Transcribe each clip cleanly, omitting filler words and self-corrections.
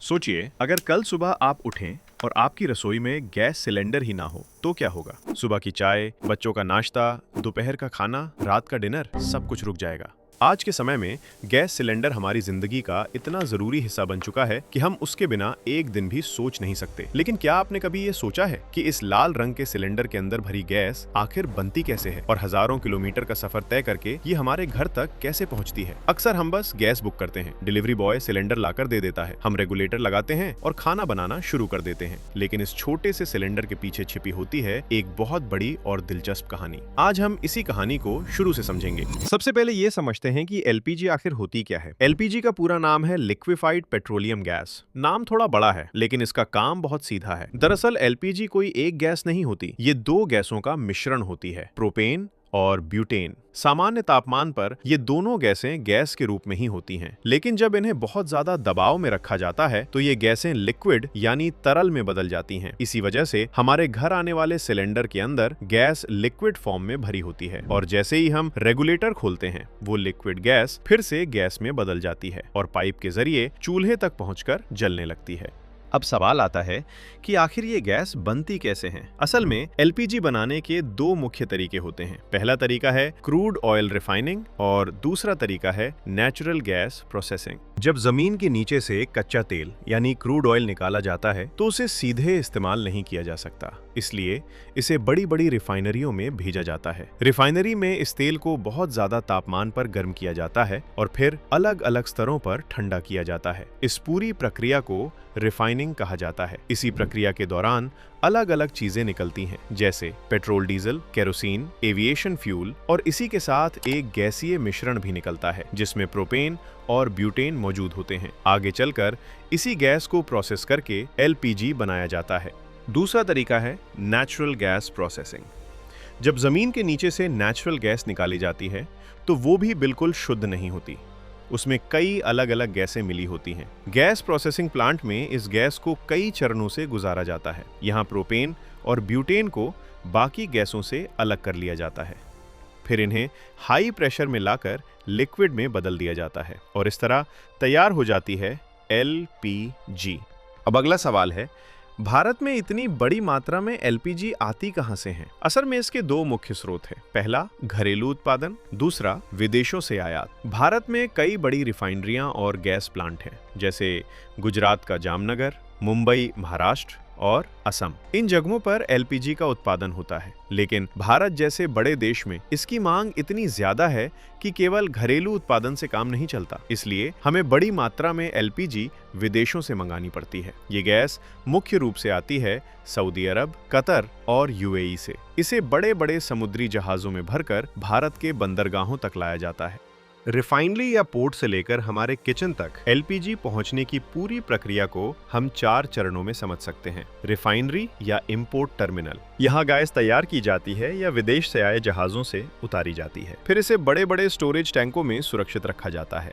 सोचिए, अगर कल सुबह आप उठें और आपकी रसोई में गैस सिलेंडर ही ना हो तो क्या होगा। सुबह की चाय, बच्चों का नाश्ता, दोपहर का खाना, रात का डिनर, सब कुछ रुक जाएगा। आज के समय में गैस सिलेंडर हमारी जिंदगी का इतना जरूरी हिस्सा बन चुका है कि हम उसके बिना एक दिन भी सोच नहीं सकते। लेकिन क्या आपने कभी ये सोचा है कि इस लाल रंग के सिलेंडर के अंदर भरी गैस आखिर बनती कैसे है और हजारों किलोमीटर का सफर तय करके ये हमारे घर तक कैसे पहुंचती है। अक्सर हम बस गैस बुक करते हैं, डिलीवरी बॉय सिलेंडर लाकर दे देता है, हम रेगुलेटर लगाते हैं और खाना बनाना शुरू कर देते हैं। लेकिन इस छोटे से सिलेंडर के पीछे छिपी होती है एक बहुत बड़ी और दिलचस्प कहानी। आज हम इसी कहानी को शुरू से समझेंगे। सबसे पहले ये समझते हैं कि एलपीजी आखिर होती क्या है। एलपीजी का पूरा नाम है लिक्विफाइड पेट्रोलियम गैस। नाम थोड़ा बड़ा है लेकिन इसका काम बहुत सीधा है। दरअसल एलपीजी कोई एक गैस नहीं होती, ये दो गैसों का मिश्रण होती है, प्रोपेन और ब्यूटेन। सामान्य तापमान पर ये दोनों गैसें गैस के रूप में ही होती हैं, लेकिन जब इन्हें बहुत ज्यादा दबाव में रखा जाता है तो ये गैसें लिक्विड यानी तरल में बदल जाती हैं। इसी वजह से हमारे घर आने वाले सिलेंडर के अंदर गैस लिक्विड फॉर्म में भरी होती है और जैसे ही हम रेगुलेटर खोलते हैं वो लिक्विड गैस फिर से गैस में बदल जाती है और पाइप के जरिए चूल्हे तक पहुंचकर जलने लगती है। अब सवाल आता है कि आखिर ये गैस बनती कैसे है। असल में एलपीजी बनाने के दो मुख्य तरीके होते हैं। पहला तरीका है क्रूड ऑयल रिफाइनिंग और दूसरा तरीका है नेचुरल गैस प्रोसेसिंग। जब जमीन के नीचे से कच्चा तेल यानी क्रूड ऑयल निकाला जाता है तो उसे सीधे इस्तेमाल नहीं किया जा सकता, इसलिए इसे बड़ी बड़ी रिफाइनरियों में भेजा जाता है। रिफाइनरी में इस तेल को बहुत ज्यादा तापमान पर गर्म किया जाता है और फिर अलग अलग स्तरों पर ठंडा किया जाता है। इस पूरी प्रक्रिया को रिफाइनिंग कहा जाता है। इसी प्रक्रिया के दौरान अलग अलग चीजें निकलती हैं, जैसे petrol, diesel, kerosene, aviation fuel और इसी के साथ एक गैसीय मिश्रण भी निकलता है जिसमें प्रोपेन और ब्यूटेन मौजूद होते हैं। आगे चलकर इसी गैस को प्रोसेस करके एलपीजी बनाया जाता है। दूसरा तरीका है नेचुरल गैस प्रोसेसिंग। जब जमीन के नीचे से नेचुरल गैस निकाली जाती है तो वो भी बिल्कुल शुद्ध नहीं होती, उसमें कई अलग अलग गैसें मिली होती हैं। गैस प्रोसेसिंग प्लांट में इस गैस को कई चरणों से गुजारा जाता है। यहाँ प्रोपेन और ब्यूटेन को बाकी गैसों से अलग कर लिया जाता है, फिर इन्हें हाई प्रेशर में लाकर लिक्विड में बदल दिया जाता है और इस तरह तैयार हो जाती है एलपीजी। अब अगला सवाल है, भारत में इतनी बड़ी मात्रा में एलपीजी आती कहां से है। असल में इसके दो मुख्य स्रोत हैं। पहला घरेलू उत्पादन, दूसरा विदेशों से आयात। भारत में कई बड़ी रिफाइनरियां और गैस प्लांट हैं, जैसे गुजरात का जामनगर, मुंबई महाराष्ट्र और असम। इन जगहों पर एलपीजी का उत्पादन होता है, लेकिन भारत जैसे बड़े देश में इसकी मांग इतनी ज्यादा है कि केवल घरेलू उत्पादन से काम नहीं चलता, इसलिए हमें बड़ी मात्रा में एलपीजी विदेशों से मंगानी पड़ती है। ये गैस मुख्य रूप से आती है सऊदी अरब, कतर और यूएई से। इसे बड़े बड़े समुद्री जहाजों में भरकर भारत के बंदरगाहों तक लाया जाता है। रिफाइनरी या पोर्ट से लेकर हमारे किचन तक एलपीजी पहुंचने की पूरी प्रक्रिया को हम 4 चरणों में समझ सकते हैं। रिफाइनरी या इंपोर्ट टर्मिनल, यहाँ गैस तैयार की जाती है या विदेश से आए जहाजों से उतारी जाती है, फिर इसे बड़े बड़े स्टोरेज टैंकों में सुरक्षित रखा जाता है।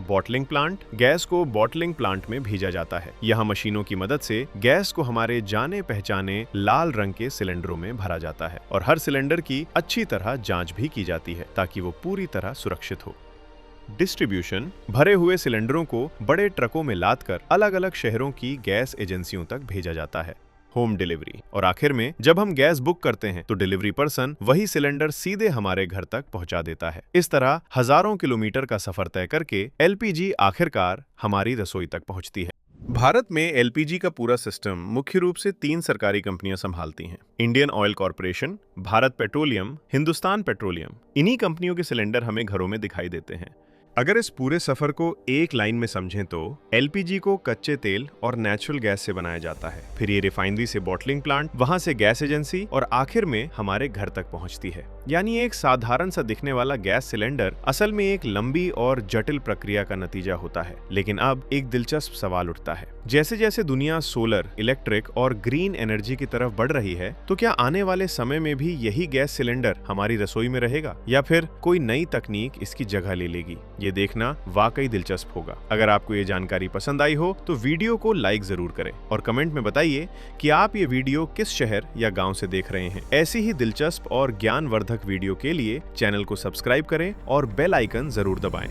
बॉटलिंग प्लांट, गैस को बॉटलिंग प्लांट में भेजा जाता है। यहाँ मशीनों की मदद से गैस को हमारे जाने पहचाने लाल रंग के सिलेंडरों में भरा जाता है और हर सिलेंडर की अच्छी तरह जांच भी की जाती है ताकि वो पूरी तरह सुरक्षित हो। डिस्ट्रीब्यूशन, भरे हुए सिलेंडरों को बड़े ट्रकों में लादकर अलग अलग शहरों की गैस एजेंसियों तक भेजा जाता है। होम डिलीवरी, और आखिर में जब हम गैस बुक करते हैं तो डिलीवरी पर्सन वही सिलेंडर सीधे हमारे घर तक पहुंचा देता है। इस तरह हजारों किलोमीटर का सफर तय करके एलपीजी आखिरकार हमारी रसोई तक पहुंचती है। भारत में एलपीजी का पूरा सिस्टम मुख्य रूप से 3 सरकारी कंपनियां संभालती हैं। Indian oil corporation, Bharat petroleum, Hindustan petroleum. इन्हीं कंपनियों के सिलेंडर हमें घरों में दिखाई देते हैं। अगर इस पूरे सफर को एक लाइन में समझें तो एलपीजी को कच्चे तेल और नेचुरल गैस से बनाया जाता है, फिर ये रिफाइनरी से बॉटलिंग प्लांट, वहां से गैस एजेंसी और आखिर में हमारे घर तक पहुंचती है। यानी एक साधारण सा दिखने वाला गैस सिलेंडर असल में एक लंबी और जटिल प्रक्रिया का नतीजा होता है। लेकिन अब एक दिलचस्प सवाल उठता है, जैसे जैसे दुनिया सोलर, इलेक्ट्रिक और ग्रीन एनर्जी की तरफ बढ़ रही है तो क्या आने वाले समय में भी यही गैस सिलेंडर हमारी रसोई में रहेगा या फिर कोई नई तकनीक इसकी जगह ले लेगी। ये देखना वाकई दिलचस्प होगा। अगर आपको ये जानकारी पसंद आई हो तो वीडियो को लाइक जरूर करें और कमेंट में बताइए कि आप ये वीडियो किस शहर या गांव से देख रहे हैं। ऐसी ही दिलचस्प और ज्ञानवर्धक वीडियो के लिए चैनल को सब्सक्राइब करें और बेल आइकन जरूर दबाएं।